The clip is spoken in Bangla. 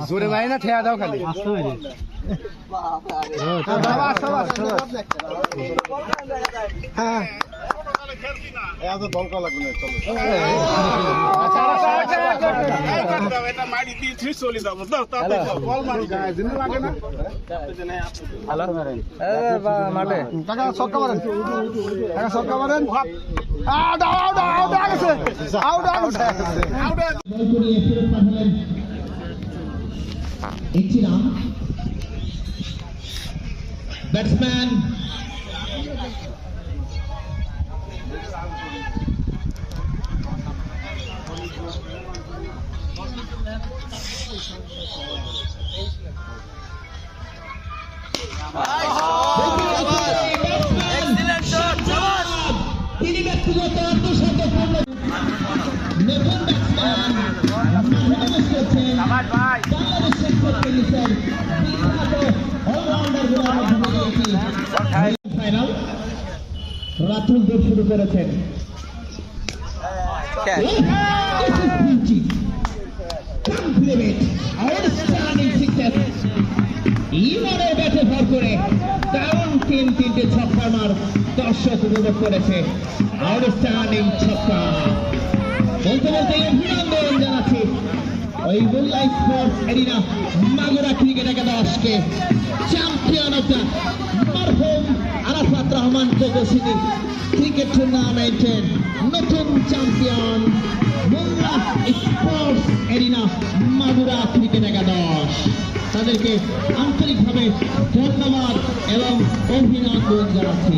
জোরে ভাই না ঠেয়া দাও খালি হ্যাঁ দলকা লাগবে না চলো মাঠে টাকা সরকার মারেন টাকা সরকার মারেন ব্যাটসম্যান তিনি ব্যক্তিগত আত্মসম্পূর্ণ নতুন ব্যাটসম্যান বাংলাদেশের টেনিসের বিখ্যাত অলরাউন্ডারগুলোর মধ্যে ফাইনাল রাতুল দেব শুরু করেছেন ইমানের ব্যাটে ভর করে দারুণ তিনটে ছক্কা মার দর্শক উপভোগ করেছে আউটস্ট্যান্ডিং ছক্কা বলতে বলতে অভিনন্দন জানাচ্ছি ওই Bulla sports arena Magura cricket একাদশকে চ্যাম্পিয়ন অফ দ্য মরহুম আরাফাত রহমান কোকোসিটি ক্রিকেট টুর্নামেন্টের নতুন champion Bulla sports arena Magura cricket একাদশ তাদেরকে আন্তরিকভাবে ধন্যবাদ এবং অভিনন্দন জানাচ্ছি।